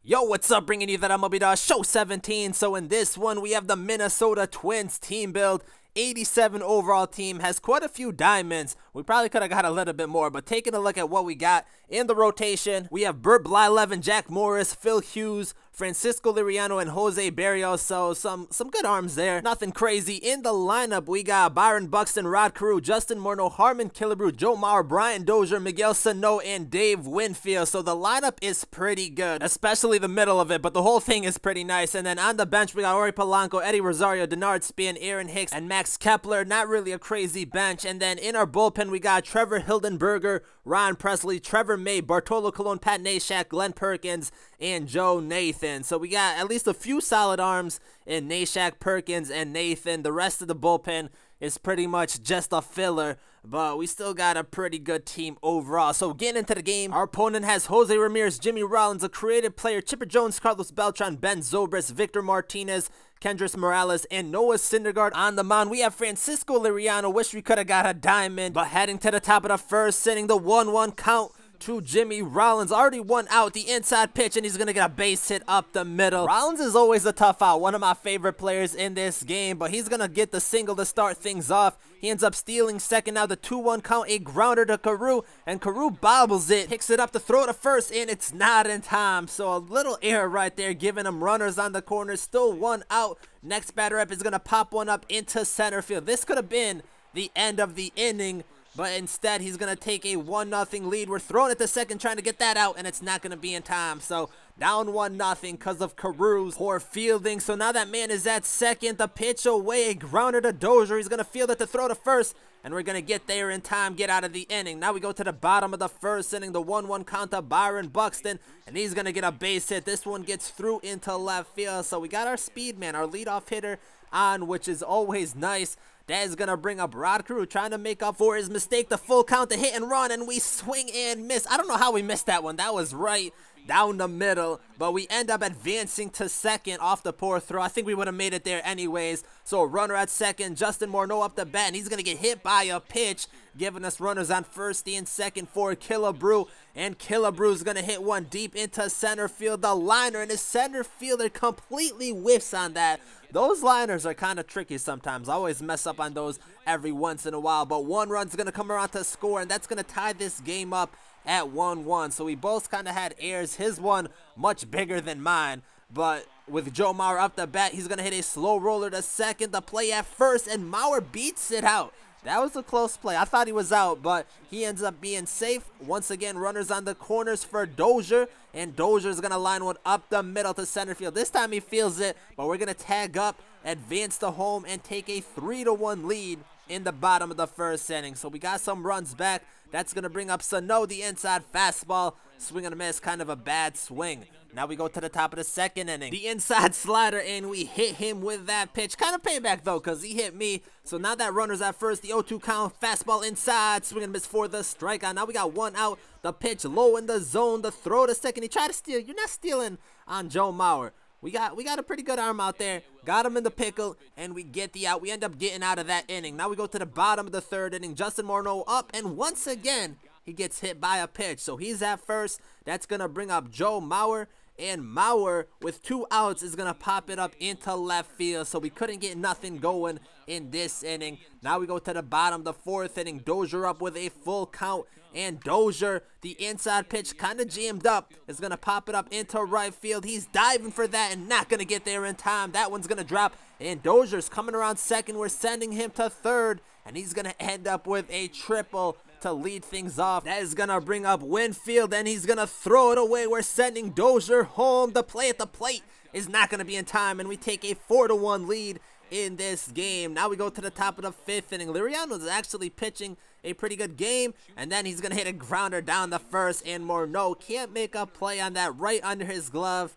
Yo, what's up? Bringing you that MLB Show 17. So in this one, we have the Minnesota Twins team build. 87 overall team, has quite a few diamonds. We probably could have got a little bit more, but taking a look at what we got in the rotation, we have Bert Blyleven, Jack Morris, Phil Hughes, Francisco Liriano, and Jose Barrios. So some good arms there. Nothing crazy. In the lineup, we got Byron Buxton, Rod Carew, Justin Morneau, Harmon Killebrew, Joe Mauer, Brian Dozier, Miguel Sano, and Dave Winfield. So the lineup is pretty good, especially the middle of it, but the whole thing is pretty nice. And then on the bench, we got Ori Polanco, Eddie Rosario, Denard Spin, Aaron Hicks, and Max Kepler. Not really a crazy bench. And then in our bullpen, we got Trevor Hildenberger, Ron Presley, Trevor May, Bartolo Colon, Pat Neshek, Glenn Perkins, and Joe Nathan. So we got at least a few solid arms in Neshek, Perkins, and Nathan. The rest of the bullpen is pretty much just a filler, but we still got a pretty good team overall. So getting into the game, our opponent has Jose Ramirez, Jimmy Rollins, a creative player, Chipper Jones, Carlos Beltran, Ben Zobrist, Victor Martinez, Kendrys Morales, and Noah Syndergaard. On the mound, we have Francisco Liriano. Wish we could have got a diamond, but heading to the top of the first, sending the 1-1 count to Jimmy Rollins. Already one out, the inside pitch, and he's gonna get a base hit up the middle. Rollins is always a tough out, one of my favorite players in this game, but he's gonna get the single to start things off. He ends up stealing second. Now the 2-1 count, a grounder to Carew, and Carew bobbles it, picks it up to throw to first, and it's not in time. So a little error right there, giving him runners on the corner. Still one out. Next batter up is gonna pop one up into center field. This could have been the end of the inning, but instead he's going to take a 1-0 lead. We're throwing it to second, trying to get that out, and it's not going to be in time. So down 1-0 because of Carew's poor fielding. So now that man is at second. The pitch away, a grounder to Dozier. He's going to field it to throw to first, and we're going to get there in time, get out of the inning. Now we go to the bottom of the first inning, the 1-1 count to Byron Buxton, and he's going to get a base hit. This one gets through into left field. So we got our speed man, our leadoff hitter on, which is always nice. That is going to bring up Rod Carew, trying to make up for his mistake. The full count, the hit and run, and we swing and miss. I don't know how we missed that one. That was right down the middle, but we end up advancing to second off the poor throw. I think we would have made it there anyways. So a runner at second, Justin Morneau up the bat, and he's going to get hit by a pitch, giving us runners on first and second for Killebrew, and Killebrew's going to hit one deep into center field. The liner, and his center fielder completely whiffs on that. Those liners are kind of tricky sometimes. I always mess up on those every once in a while, but one run's going to come around to score, and that's going to tie this game up at 1-1. So we both kind of had errors. His one much bigger than mine, but with Joe Mauer up the bat, he's going to hit a slow roller to second. The play at first, and Mauer beats it out. That was a close play. I thought he was out, but he ends up being safe. Once again, runners on the corners for Dozier, and Dozier's going to line one up the middle to center field. This time he feels it, but we're going to tag up, advance to home, and take a 3-1 lead in the bottom of the first inning. So we got some runs back. That's going to bring up Sano, the inside fastball. Swing and a miss, kind of a bad swing. Now we go to the top of the second inning. The inside slider, and we hit him with that pitch. Kind of payback, though, because he hit me. So now that runner's at first, the 0-2 count, fastball inside. Swing and miss for the strikeout. Now we got one out. The pitch low in the zone. The throw to second. He tried to steal. You're not stealing on Joe Mauer. We got a pretty good arm out there. Got him in the pickle, and we get the out. We end up getting out of that inning. Now we go to the bottom of the third inning. Justin Morneau up, and once again, he gets hit by a pitch. So he's at first. That's going to bring up Joe Mauer, and Mauer, with 2 outs, is going to pop it up into left field. So we couldn't get nothing going in this inning. Now we go to the bottom of the fourth inning. Dozier up with a full count, and Dozier, the inside pitch kind of jammed up, is going to pop it up into right field. He's diving for that and not going to get there in time. That one's going to drop, and Dozier's coming around second. We're sending him to third, and he's going to end up with a triple to lead things off. That is going to bring up Winfield, and he's going to throw it away. We're sending Dozier home. The play at the plate is not going to be in time, and we take a 4-1 lead in this game. Now we go to the top of the fifth inning. Liriano is actually pitching a pretty good game, and then he's going to hit a grounder down the first, and Morneau can't make a play on that right under his glove.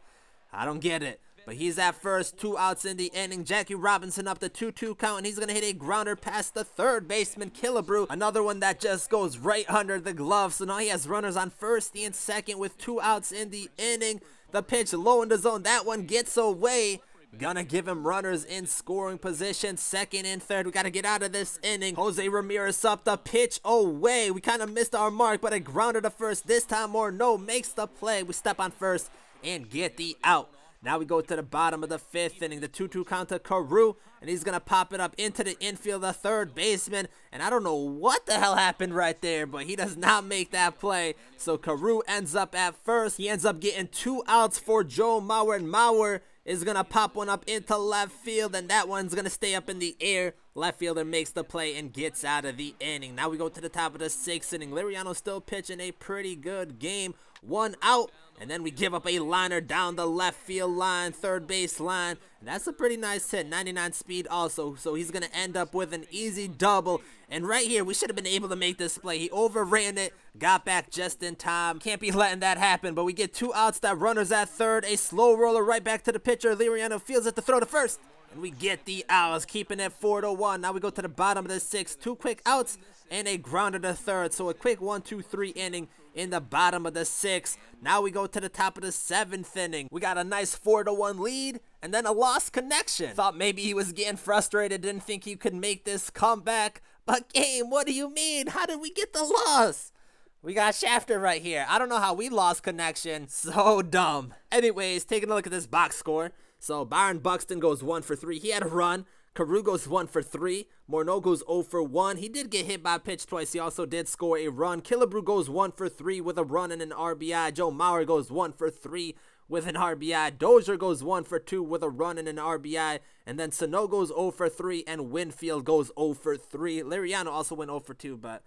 I don't get it. But he's at first, 2 outs in the inning. Jackie Robinson up the 2-2 count, and he's going to hit a grounder past the third baseman, Killebrew. Another one that just goes right under the glove. So now he has runners on first and second with 2 outs in the inning. The pitch low in the zone. That one gets away. Gonna give him runners in scoring position, second and third. We gotta get out of this inning. Jose Ramirez up, the pitch away. We kind of missed our mark, but a grounder to first. This time Morneau makes the play. We step on first, and get the out. Now we go to the bottom of the 5th inning. The 2-2 count to Carew, and he's going to pop it up into the infield, the third baseman. And I don't know what the hell happened right there, but he does not make that play. So Carew ends up at first. He ends up getting 2 outs for Joe Mauer, and Mauer is going to pop one up into left field, and that one's going to stay up in the air. Left fielder makes the play and gets out of the inning. Now we go to the top of the 6th inning. Liriano still pitching a pretty good game. 1 out, and then we give up a liner down the left field line, third base line. And that's a pretty nice hit, 99 speed also. So he's going to end up with an easy double. And right here, we should have been able to make this play. He overran it, got back just in time. Can't be letting that happen, but we get 2 outs. That runner's at third. A slow roller right back to the pitcher. Liriano fields it to throw to first. And we get the outs, keeping it 4-1. Now we go to the bottom of the 6th. 2 quick outs and a grounder to third. So a quick 1-2-3 inning in the bottom of the 6th. Now we go to the top of the 7th inning. We got a nice 4-1 lead and then a lost connection. Thought maybe he was getting frustrated, didn't think he could make this comeback. But game, what do you mean? How did we get the loss? We got shafted right here. I don't know how we lost connection. So dumb. Anyways, taking a look at this box score. So Byron Buxton goes 1 for 3. He had a run. Carew goes 1 for 3. Morneau goes 0 for 1. He did get hit by a pitch twice. He also did score a run. Killebrew goes 1 for 3 with a run and an RBI. Joe Mauer goes 1 for 3 with an RBI. Dozier goes 1 for 2 with a run and an RBI. And then Sano goes 0 for 3 and Winfield goes 0 for 3. Liriano also went 0 for 2, but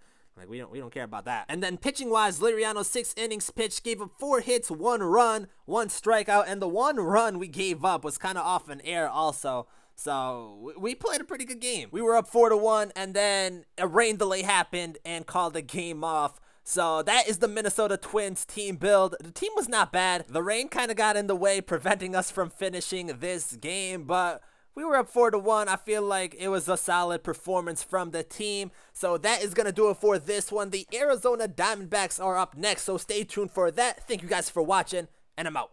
we don't care about that. And then pitching wise, Liriano 6 innings pitched, gave up 4 hits, 1 run, 1 strikeout, and the 1 run we gave up was kind of off an error also. So we played a pretty good game. We were up 4-1, and then a rain delay happened and called the game off. So that is the Minnesota Twins team build. The team was not bad. The rain kind of got in the way, preventing us from finishing this game, but we were up 4-1. I feel like it was a solid performance from the team. So that is going to do it for this one. The Arizona Diamondbacks are up next, so stay tuned for that. Thank you guys for watching, and I'm out.